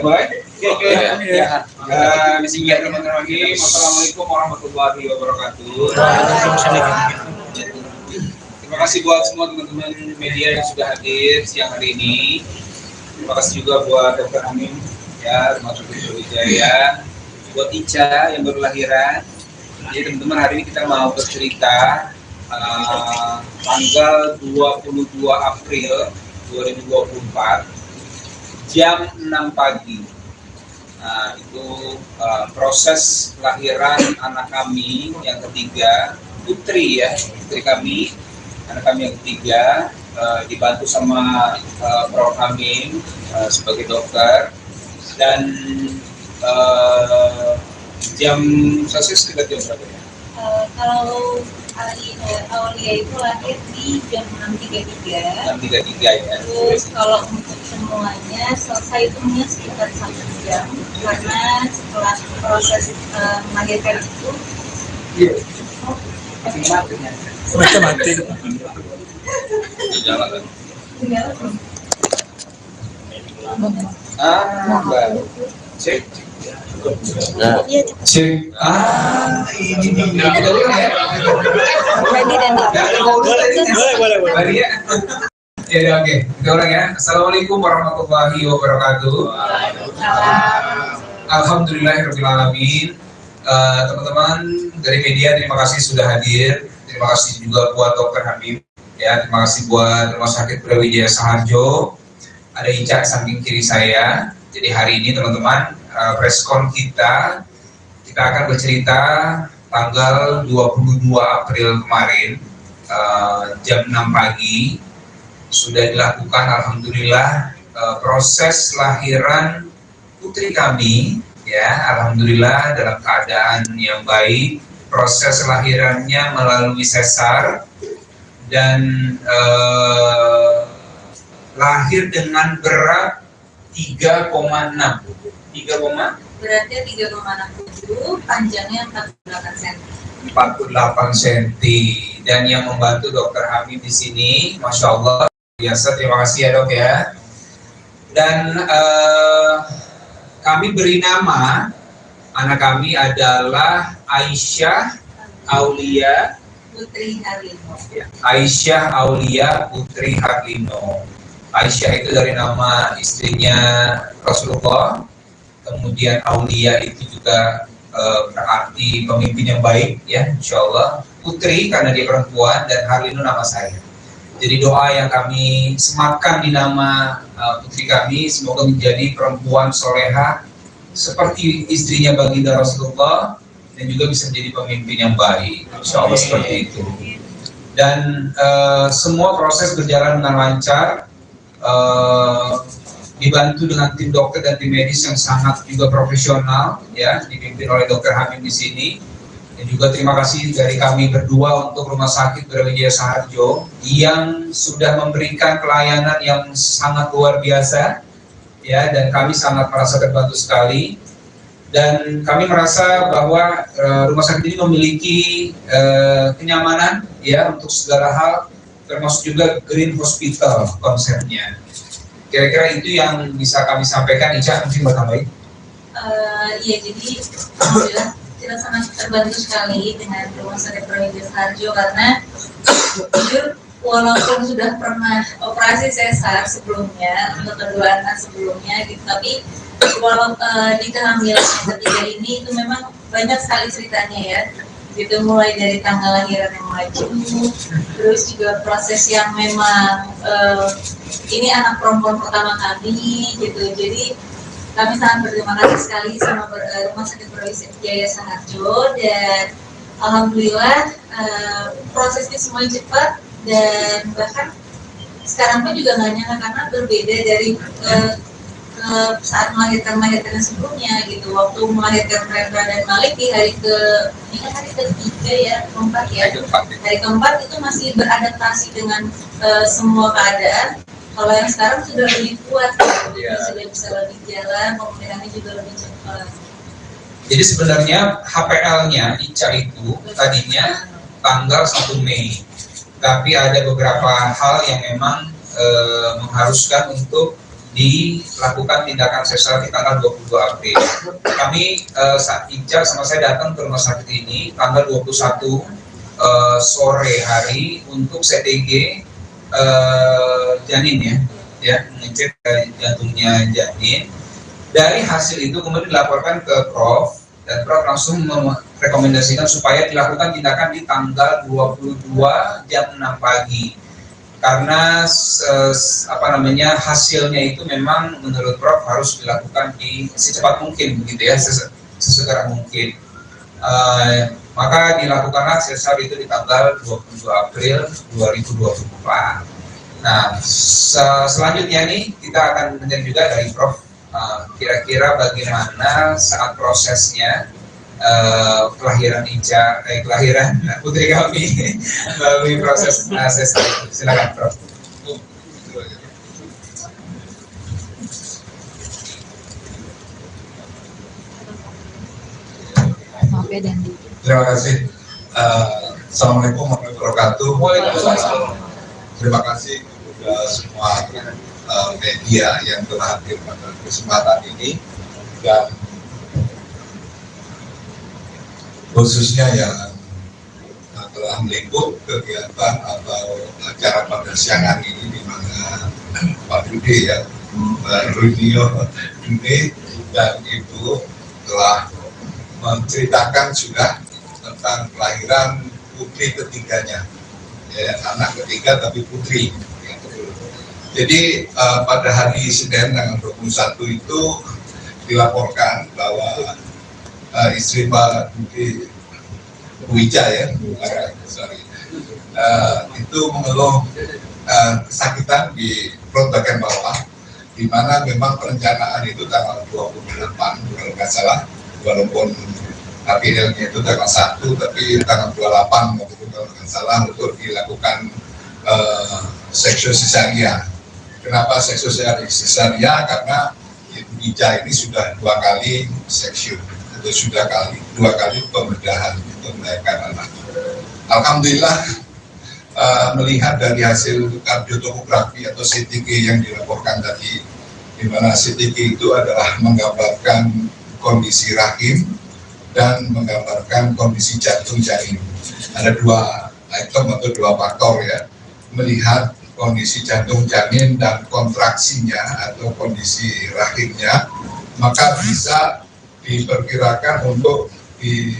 Baik. Oke. Ya. Bismillahirrahmanirrahim. Assalamualaikum warahmatullahi wabarakatuh. Terima kasih buat semua teman-teman media yang sudah hadir siang hari ini. Terima kasih juga buat Dr. Amin, ya, Rumah Sakit Brawijaya, buat Ica yang baru lahiran. Jadi teman-teman, hari ini kita mau bercerita tanggal 22 April 2024 jam 6 pagi. Nah, itu proses kelahiran anak kami yang ketiga, putri ya, putri kami, anak kami yang ketiga, dibantu sama Prof. Amin sebagai dokter. Dan jam selesai sekitar jam berapa ya? Kalau Aulia itu lahir di jam 6.33. 6.33 ya. Terus kalau untuk semuanya selesai hitungnya sekitar 1 jam, karena setelah proses melahirkan itu mati. Jalan kan? Baru cek. Nah, Cek. Ini dia. Kita ulang ya. boleh. Ya, oke. Kita ulang ya. Assalamualaikum warahmatullahi wabarakatuh. Alhamdulillahirrahmanirrahim. Teman-teman dari media, terima kasih sudah hadir. Terima kasih juga buat Dr. Habib. Ya, terima kasih buat Rumah Sakit Brawijaya Saharjo. Ada Ica samping kiri saya. Jadi hari ini teman-teman, preskon kita akan bercerita tanggal 22 April kemarin, jam 6 pagi sudah dilakukan alhamdulillah proses lahiran putri kami, ya, alhamdulillah dalam keadaan yang baik. Proses lahirannya melalui sesar dan lahir dengan berat 3,6. beratnya 3,67, panjangnya 48 cm. 48 cm. Dan yang membantu Dokter Hamid di sini, Masya Allah, biasa. Terima kasih ya dok ya. Dan kami beri nama anak kami adalah Aisyah Aulia Putri Harlino. Aisyah Aulia Putri Harlino. Aisyah itu dari nama istrinya Rasulullah. Kemudian Aulia itu juga berarti pemimpin yang baik, ya, insya Allah. Putri karena dia perempuan, dan Harlino nama saya. Jadi doa yang kami sematkan di nama putri kami, semoga menjadi perempuan soleha seperti istrinya baginda Rasulullah, dan juga bisa menjadi pemimpin yang baik, insya Allah seperti itu. Dan semua proses berjalan dengan lancar. Dibantu dengan tim dokter dan tim medis yang sangat juga profesional, ya, dipimpin oleh Dr. Hamid di sini. Dan juga terima kasih dari kami berdua untuk Rumah Sakit Brawijaya Saharjo yang sudah memberikan pelayanan yang sangat luar biasa, ya, dan kami sangat merasa terbantu sekali. Dan kami merasa bahwa rumah sakit ini memiliki kenyamanan, ya, untuk segala hal, termasuk juga green hospital konsepnya. Kira-kira itu yang bisa kami sampaikan. Ica, mungkin mau tambahin? Iya, jadi alhamdulillah kita sangat terbantu sekali dengan Rumah Sakit Brawijaya Saharjo, karena jujur walaupun sudah pernah operasi sesar sebelumnya untuk kedua anak sebelumnya gitu, tapi walau di kehamilan yang ketiga ini itu memang banyak sekali ceritanya, ya. Gitu, mulai dari tanggal lahiran yang maju, terus juga proses yang memang ini anak perempuan pertama kami gitu. Jadi kami sangat berterima kasih sekali sama Rumah Sakit Brawijaya Saharjo, dan alhamdulillah prosesnya semua cepat, dan bahkan sekarang pun juga nggak nyangka karena berbeda dari saat melahirkan sebelumnya gitu. Waktu melahirkan Rendra dan Malik di hari ketiga ya, keempat ya. Hari keempat itu masih beradaptasi dengan semua keadaan. Kalau yang sekarang sudah lebih kuat, sudah bisa lebih jalan, pemulihannya juga lebih cepat. Jadi sebenarnya HPL-nya Ica itu tadinya tanggal 1 Mei, tapi ada beberapa hal yang memang mengharuskan untuk dilakukan tindakan sesar di tanggal 22 April. Kami saat Ica sama saya datang ke rumah sakit ini tanggal 21 sore hari untuk CTG janin ya mengecek jantungnya janin. Dari hasil itu kemudian dilaporkan ke Prof dan Prof langsung merekomendasikan supaya dilakukan tindakan di tanggal 22 jam 6 pagi. Karena hasilnya itu memang menurut Prof harus dilakukan di secepat mungkin begitu ya, sesegera mungkin. Maka dilakukanlah sesar itu di tanggal 22 April 2024. Nah, selanjutnya nih kita akan dengar juga dari Prof kira-kira bagaimana saat prosesnya kelahiran Ica, kelahiran putri kami melalui proses sesar itu. Silakan Prof. Terima kasih. Assalamualaikum warahmatullahi wabarakatuh. Waalaikumsalam. Terima kasih kepada semua media yang telah hadir pada kesempatan ini dan khususnya yang telah meliput kegiatan atau acara pada siang ini di mana Pak Dude ya, Rudio Dude dan Ibu telah menceritakan sudah tentang kelahiran putri ketiganya, ya, anak ketiga tapi putri. Jadi pada hari Senin tanggal 21 itu dilaporkan bahwa istri Pak Dude Wija ya, itu mengeluh kesakitan di perut bagian bawah, di mana memang perencanaan itu tanggal 28 kalau nggak salah, walaupun APL-nya itu tanggal 1 tapi tanggal 28 waktu itu kalau nggak salah untuk dilakukan seksio cesaria. Kenapa seksio cesaria? Karena Ibu Wija ini sudah 2 kali seksio atau sudah 2 kali pembedahan untuk melahirkan anak. Alhamdulillah melihat dari hasil kardiotomografi atau CTG yang dilaporkan tadi, di mana CTG itu adalah menggambarkan kondisi rahim dan menggambarkan kondisi jantung janin. Ada 2 item atau 2 faktor ya, melihat kondisi jantung janin dan kontraksinya atau kondisi rahimnya, maka bisa diperkirakan untuk di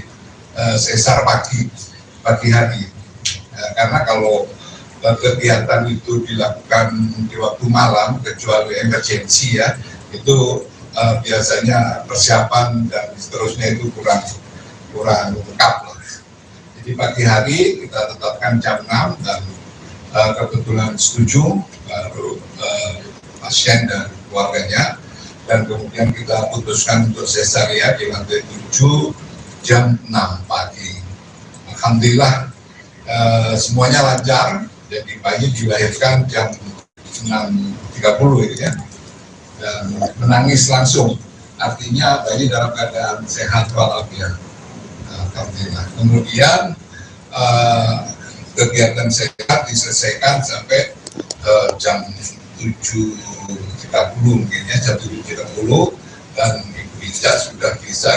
sesar pagi hari. Karena kalau kegiatan itu dilakukan di waktu malam kecuali emergensi ya, itu biasanya persiapan dan seterusnya itu kurang lengkap lah. Jadi pagi hari kita tetapkan jam 6 dan kebetulan setuju baru pasien dan keluarganya, dan kemudian kita putuskan untuk sesaria di lantai 7 jam 6 pagi. Alhamdulillah semuanya lancar, jadi bayi dilahirkan jam 6.30 ya, dan menangis langsung, artinya bayi dalam keadaan sehat walafiat. Alhamdulillah. Kemudian kegiatan sehat diselesaikan sampai jam 7.30 mungkin ya, jam 7.30, dan Ibu Wija sudah bisa